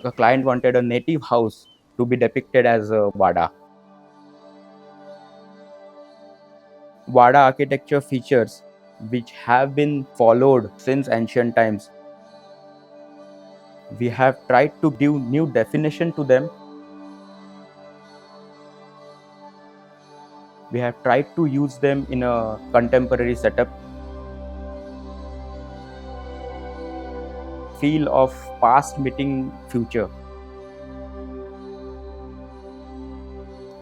a client wanted a native house to be depicted as a Wada. Wada architecture features which have been followed since ancient times. We have tried to give new definition to them. We have tried to use them in a contemporary setup. Feel of past meeting future.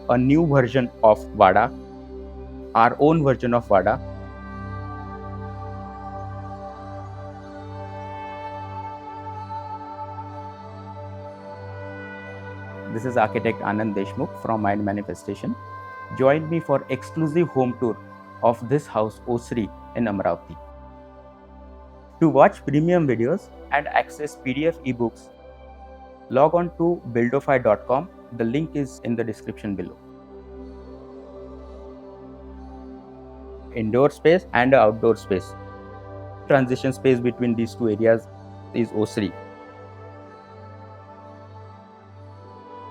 A new version of Wada, our own version of Wada. This is architect Anand Deshmukh from Mind Manifestation. Join me for exclusive home tour of this house Osari in Amravati. To watch premium videos and access PDF ebooks, log on to buildofy.com. The link is in the description below. Indoor space and outdoor space. Transition space between these two areas is Osari.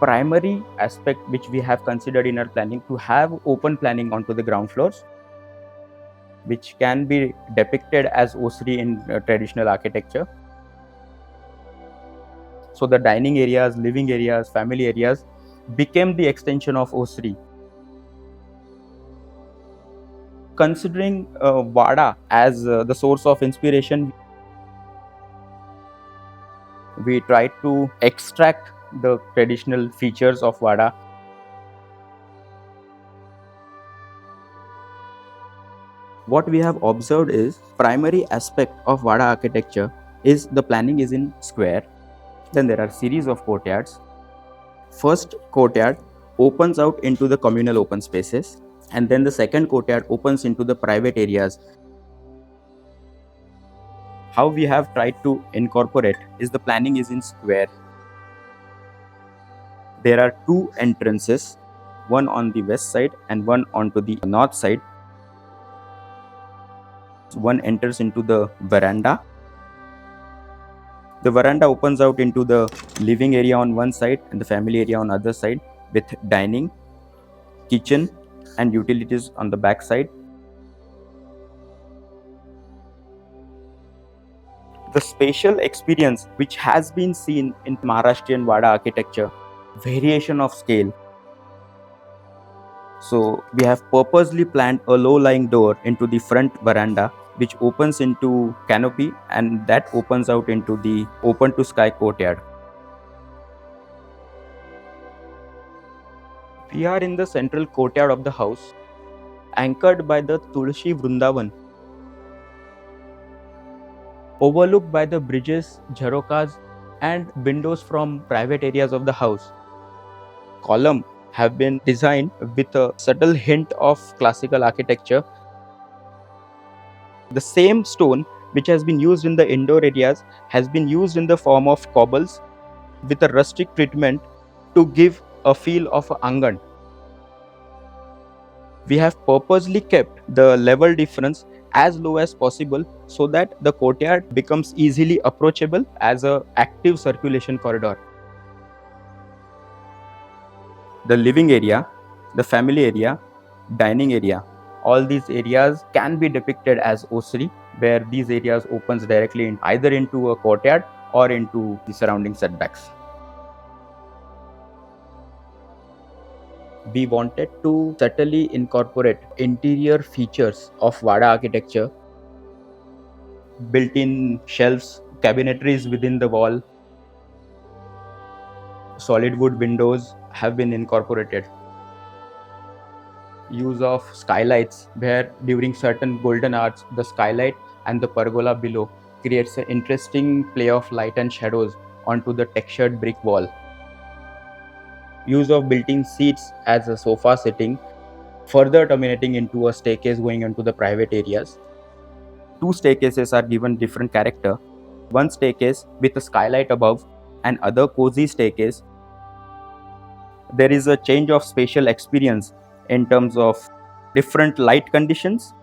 Primary aspect which we have considered in our planning to have open planning onto the ground floors, which can be depicted as Osari in traditional architecture. So the dining areas, living areas, family areas became the extension of Osari. Considering Wada as the source of inspiration, we tried to extract the traditional features of Wada. What we have observed is primary aspect of Wada architecture is the planning is in square. Then there are series of courtyards. First courtyard opens out into the communal open spaces, and then the second courtyard opens into the private areas. How we have tried to incorporate is the planning is in square. There are two entrances, one on the west side and one onto the north side. One enters into the veranda. The veranda opens out into the living area on one side and the family area on the other side, with dining, kitchen and utilities on the back side. The spatial experience which has been seen in Maharashtrian Wada architecture, variation of scale. So we have purposely planned a low-lying door into the front veranda which opens into canopy, and that opens out into the open to sky courtyard. We are in the central courtyard of the house, anchored by the Tulsi Vrundavan, overlooked by the bridges, jharokas and windows from private areas of the house. Columns have been designed with a subtle hint of classical architecture. The same stone which has been used in the indoor areas has been used in the form of cobbles with a rustic treatment to give a feel of an angan. We have purposely kept the level difference as low as possible so that the courtyard becomes easily approachable as an active circulation corridor. The living area, the family area, dining area, all these areas can be depicted as Osari, where these areas opens directly either into a courtyard or into the surrounding setbacks. We wanted to subtly incorporate interior features of Wada architecture, built-in shelves, cabinetries within the wall, solid wood windows have been incorporated. Use of skylights, where during certain golden hours the skylight and the pergola below creates an interesting play of light and shadows onto the textured brick wall. Use of built-in seats as a sofa sitting, further terminating into a staircase going into the private areas. Two staircases are given different character. One staircase with a skylight above and other cozy staircase. There is a change of spatial experience in terms of different light conditions.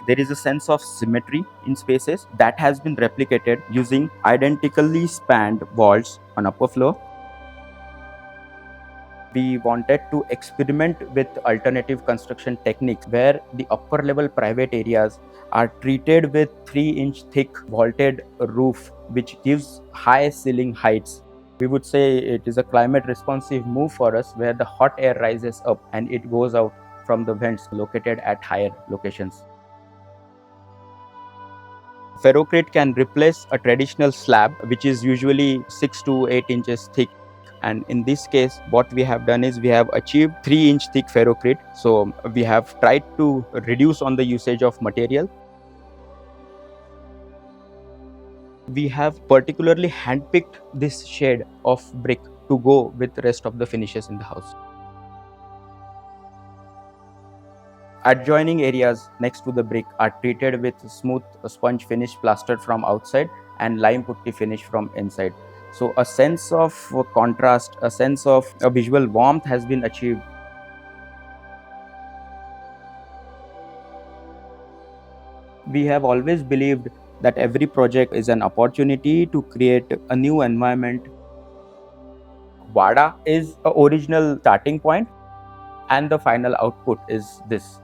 There is a sense of symmetry in spaces that has been replicated using identically spanned walls on upper floor. We wanted to experiment with alternative construction techniques where the upper level private areas are treated with 3-inch thick vaulted roof, which gives high ceiling heights. We would say it is a climate responsive move for us where the hot air rises up and it goes out from the vents located at higher locations. Ferrocrete can replace a traditional slab, which is usually 6 to 8 inches thick. And in this case, what we have done is we have achieved 3-inch thick ferrocrete. So we have tried to reduce on the usage of material. We have particularly handpicked this shade of brick to go with the rest of the finishes in the house. Adjoining areas next to the brick are treated with smooth sponge finish plastered from outside and lime putty finish from inside. So a sense of contrast, a sense of a visual warmth has been achieved. We have always believed that every project is an opportunity to create a new environment. Wada is an original starting point and the final output is this.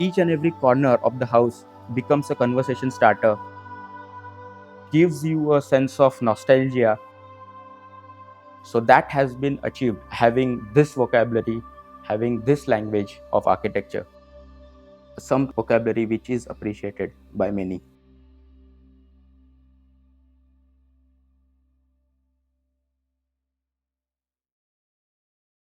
Each and every corner of the house becomes a conversation starter, gives you a sense of nostalgia. So that has been achieved having this vocabulary, having this language of architecture, some vocabulary which is appreciated by many.